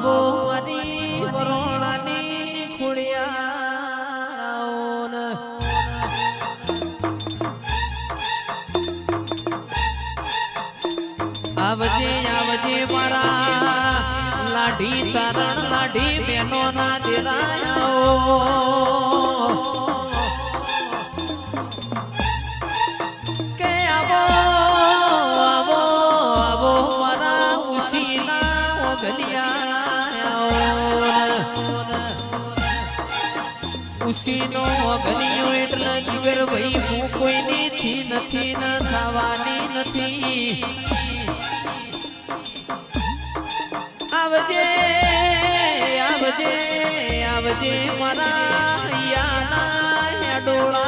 આવો મારી વરોણાની ખુડિયાઓન આવજે આવજે મારા લાઢી ચારણ લાઢી બેનો ના દેરાયો કે આવો આવો આવો મારા ઉસીના ઓગલિયા ઉસીનો ઓગલિયો એટલે જીવર ભાઈ હું કોઈની થી નથી ન થવાની નથી આવજે આવજે આવજે મારા યાના હેડોળા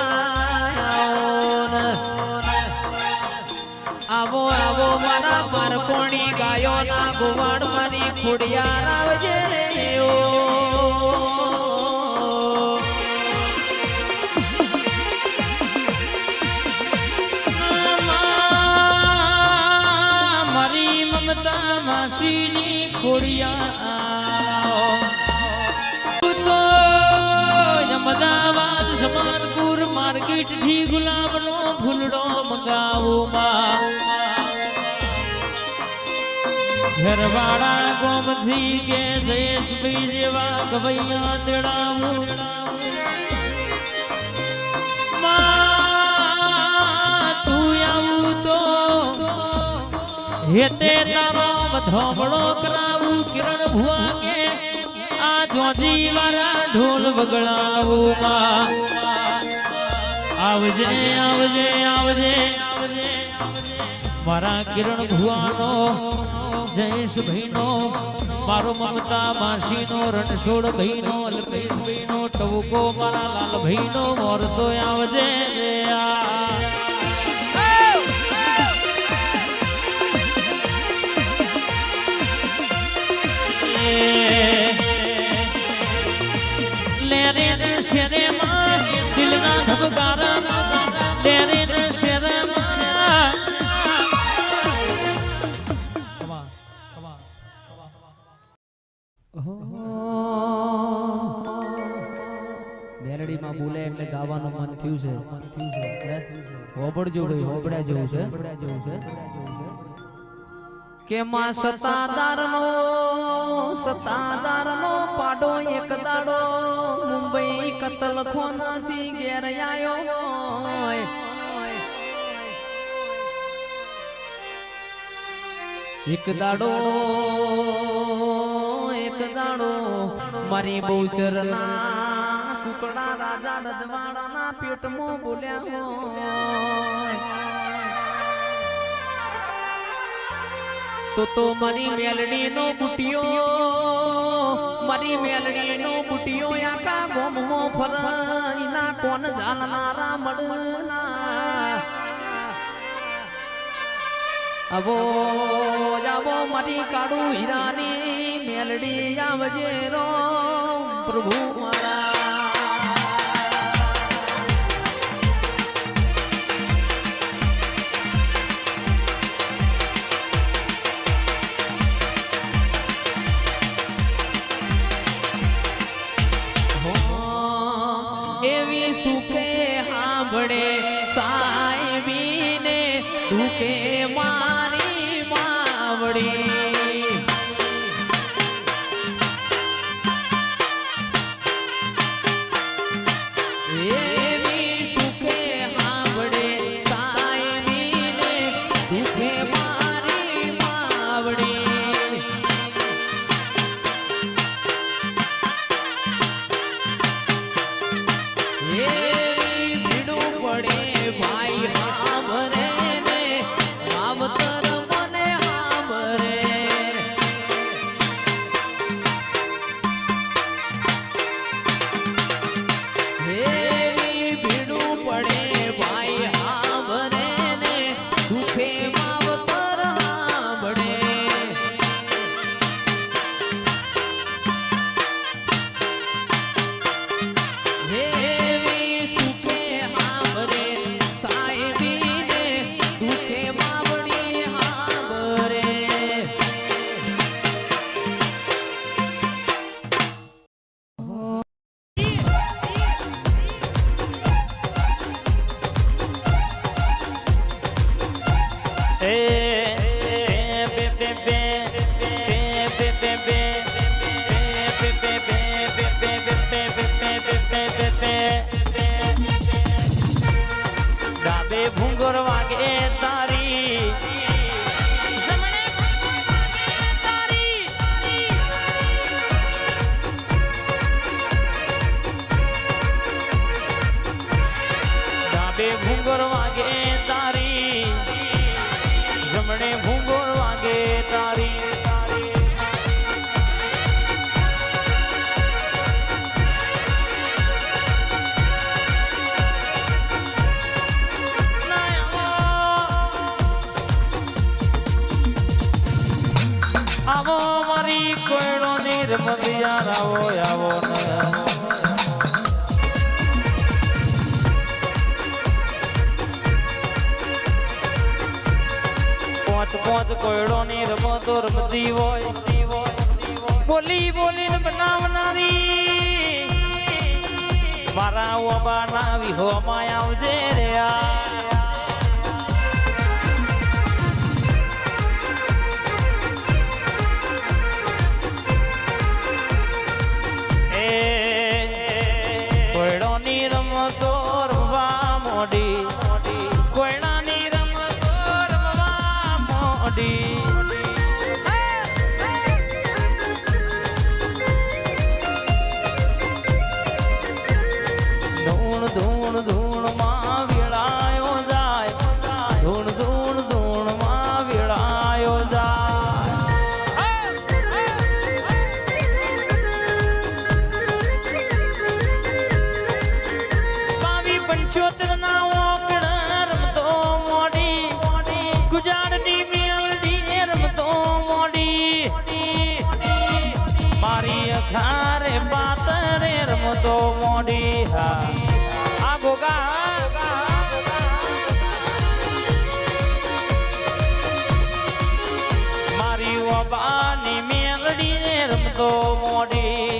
આવો આવો મારા મારકોણી ગાયો ના ગોવાડ મારી ખોડિયાર આવજે ઓ મારી મમતા માસીની ખોડિયાર તો અમદાવાદ જમાલપુર માર્કેટ થી ગુલાબનો ફૂલડો મંગાવો માં ઘરવાળા ગોમથી કે જયેશભાઈ જેવા ગવૈયા તેડાવું તું આવું તો હેતે તારો ધોમડો કરાવું કિરણ ભુવા કે આ જોજી વાળા ઢોલ વગડાવું આવજે આવજે આવજે મારા કિરણ ભુવાનો જયેશભાઈ નો મારો મમતા માસી નો રણછોડ ભાઈ નો અલ્પેશભાઈ નો ટવકો મારા લાલભાઈ નો મોરતો આવજે લેરે ને શેરે માં દિલના ધબકારા લેરે ને શેરે માં મેલડીમાં બોલે એટલે ગાવાનું મન થયું છે હોબળજો ભાઈ હોબળ્યા જેવું છે કે માં સતાદારનો પાડો એક દાડો મુંબઈ કતલખોનાથી ઘેર આયો એક દાડો મારી બહુચરના કુકડા રાજા રજવાડાના પેટમાં બોલ્યા હોય તો મારી મેલડીનો બુટિયો આકા ગોમો ફરઈના કોણ જાણનારા મળના અવો જાવો મારી કાળુ હીરાની મેલડી આવજે રો પ્રભુ મારા એવી સુખે સાંભળે સાહેબીને દુખે મારી માવડી એવી સુખે સાંભળે સાહેબીને દુખે મારી માવડી ભાઈ હામરે ને માવતર મને હામરે ઘૂંગર વાગે તારી જમણે ઘૂંગર વાગે તારી આવો મારી કોયડો ની રમતિયાર આવો આવો ને પોચ કોયડો ની રમતો રમતી હોય બોલી બોલીને બનાવનારી મારા ઓબા ના વિહો માં આવજે રે કોયડો ની રમતો રમવા મોડી કોયડા ની રમતો રમવા મોડી ધૂણ ધૂણ ધૂણ માં વેળાયો જાય ધૂણ ધૂણ ધૂણ માં વેળાયો જાય બાવી પંચોતેર ના ઓકડા રમતો મોડી ગુજારની મેલડી રમતો મોડી મારી અખારે બાતરે રમતો મોડી હા આ ગોગા મારી ઓબાની મેલડી રમતો મોડી